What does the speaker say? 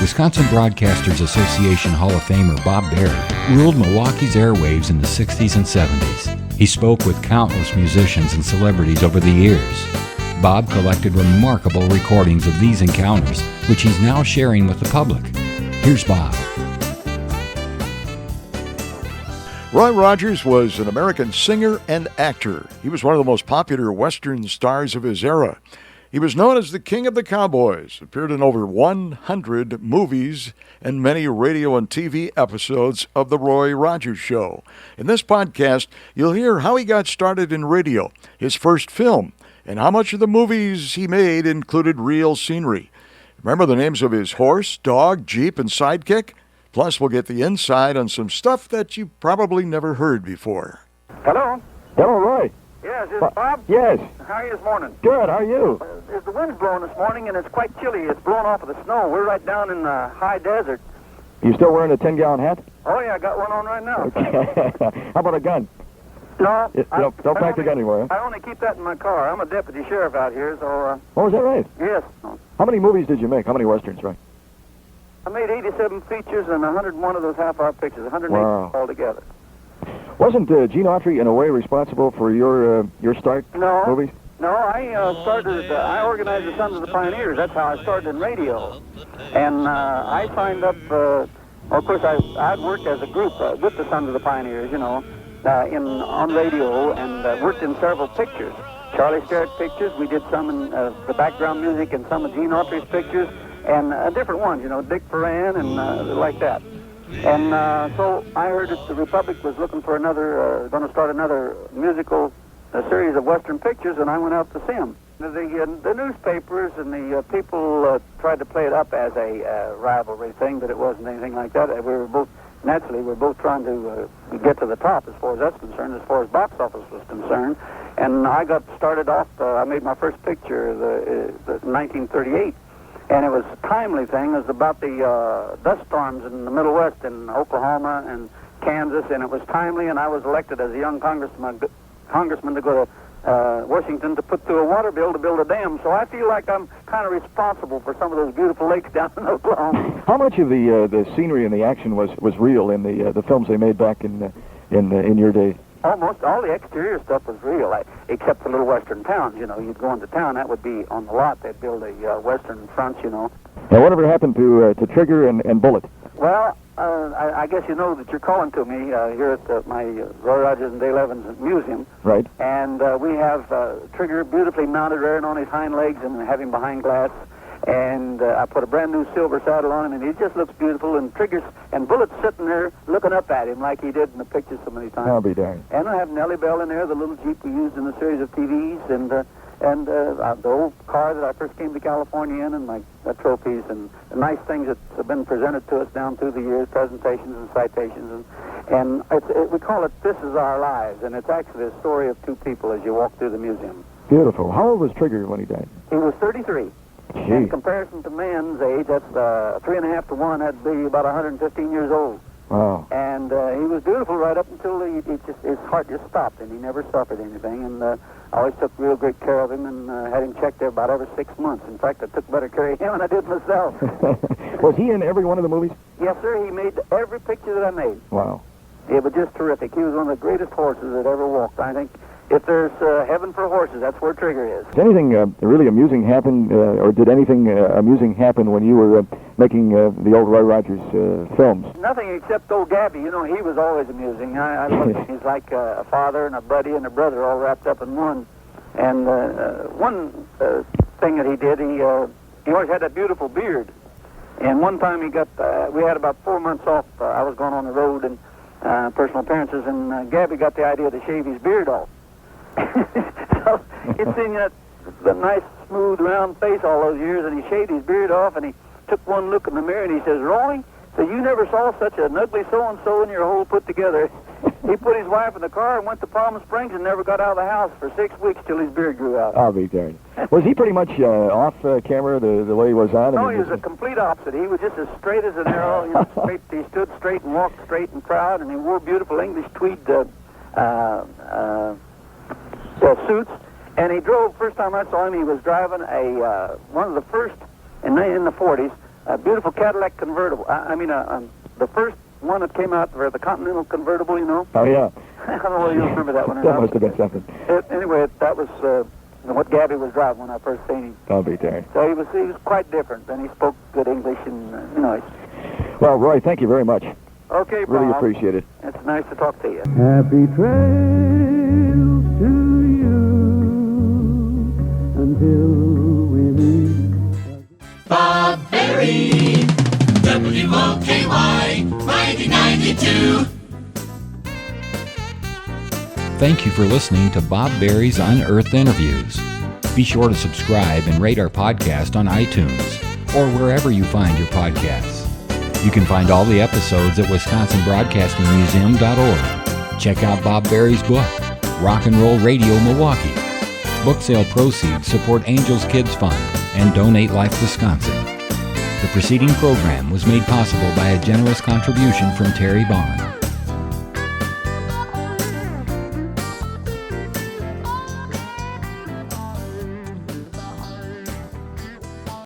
Wisconsin Broadcasters Association Hall of Famer Bob Berry ruled Milwaukee's airwaves in the 60s and 70s. He spoke with countless musicians and celebrities over the years. Bob collected remarkable recordings of these encounters, which he's now sharing with the public. Here's Bob. Roy Rogers was an American singer and actor. He was one of the most popular Western stars of his era. He was known as the King of the Cowboys, appeared in over 100 movies and many radio and TV episodes of The Roy Rogers Show. In this podcast, you'll hear how he got started in radio, his first film, and how much of the movies he made included real scenery. Remember the names of his horse, dog, Jeep, and sidekick? Plus, we'll get the inside on some stuff that you probably never heard before. Hello? Hello, Roy. Yes, is it Bob? Yes. How are you this morning? Good, how are you? The wind's blowing this morning, and it's quite chilly. It's blowing off of the snow. We're right down in the high desert. You still wearing a 10-gallon hat? Oh, yeah, I got one on right now. Okay. How about a gun? No. Don't pack the gun anywhere, huh? I only keep that in my car. I'm a deputy sheriff out here, so... Oh, is that right? Yes. How many movies did you make? How many Westerns, right? I made 87 features and 101 of those half-hour pictures, 108 altogether. Wasn't Gene Autry, in a way, responsible for your start movies? No, I organized the Sons of the Pioneers. That's how I started in radio. And I signed up, of course, I'd worked as a group with the Sons of the Pioneers, you know, on radio, and worked in several pictures. Charlie Starrett pictures. We did some in the background music and some of Gene Autry's pictures, and different ones, you know, Dick Foran and like that. And so I heard that the Republic was looking for going to start another musical series of Western pictures, and I went out to see them. The newspapers and the people tried to play it up as a rivalry thing, but it wasn't anything like that. We were both trying to get to the top as far as that's concerned, as far as box office was concerned. And I got started off, I made my first picture in 1938. And it was a timely thing. It was about the dust storms in the Middle West, in Oklahoma and Kansas, and it was timely, and I was elected as a young congressman to go to Washington to put through a water bill to build a dam. So I feel like I'm kind of responsible for some of those beautiful lakes down in Oklahoma. How much of the scenery and the action was real in the films they made back in your day? Almost all the exterior stuff was real, except for little western towns. You know, you'd go into town, that would be on the lot. They'd build a western front, you know. Now, whatever happened to Trigger and Bullet? Well, I guess you know that you're calling to me here at my Roy Rogers and Dale Evans Museum. Right. And we have Trigger beautifully mounted, rearing on his hind legs, and have him behind glass. And I put a brand new silver saddle on him, and he just looks beautiful. And Bullet's sitting there looking up at him like he did in the picture so many times. I'll be darned. And I have Nellie Bell in there, the little Jeep we used in the series of TVs, and the old car that I first came to California in, and my trophies, and the nice things that have been presented to us down through the years, presentations and citations. And we call it This Is Our Lives, and it's actually a story of two people as you walk through the museum. Beautiful. How old was Trigger when he died? He was 33. Gee. In comparison to man's age, that's 3.5 to 1. That'd be about 115 years old. Wow. And he was beautiful right up until his heart just stopped, and he never suffered anything. And I always took real great care of him and had him checked there about every 6 months. In fact, I took better care of him than I did myself. Was he in every one of the movies? Yes, sir. He made every picture that I made. Wow. It was just terrific. He was one of the greatest horses that ever walked. I think if there's heaven for horses, that's where Trigger is. Did anything really amusing happen, or did anything amusing happen when you were making the old Roy Rogers films? Nothing except old Gabby. You know, he was always amusing. I love him. He's like a father and a buddy and a brother all wrapped up in one. And one thing that he did, he always had that beautiful beard. And one time we had about 4 months off. I was going on the road and personal appearances, and Gabby got the idea to shave his beard off. So it's in the nice, smooth, round face all those years, and he shaved his beard off, and he took one look in the mirror, and he says, "Roy, so you never saw such an ugly so-and-so in your whole put together." He put his wife in the car and went to Palm Springs and never got out of the house for 6 weeks till his beard grew out. I'll be darned. Was he pretty much off camera the way he was on? No, he was a complete opposite. He was just as straight as an arrow. You know, straight, he stood straight and walked straight and proud, and he wore beautiful English tweed suits. And he drove, first time I saw him, he was driving one of the first, in the 40s, A beautiful Cadillac convertible. The first one that came out, the Continental convertible, you know. Oh, yeah. I don't know whether you remember that one or That not. must have been something. Anyway, that was what Gabby was driving when I first seen him. I'll be darned. So he was quite different, and he spoke good English, and Well, Roy, thank you very much. Okay, Bob. Really appreciate it. It's nice to talk to you. Happy trails to you until we meet. Bob Berry, WOKY 9092. Thank you for listening to Bob Berry's Unearthed Interviews. Be sure to subscribe and rate our podcast on iTunes or wherever you find your podcasts. You can find all the episodes at WisconsinBroadcastingMuseum.org. Check out Bob Berry's book, Rock and Roll Radio Milwaukee. Book sale proceeds support Angels Kids Fund and Donate Life Wisconsin. The preceding program was made possible by a generous contribution from Terry Bond.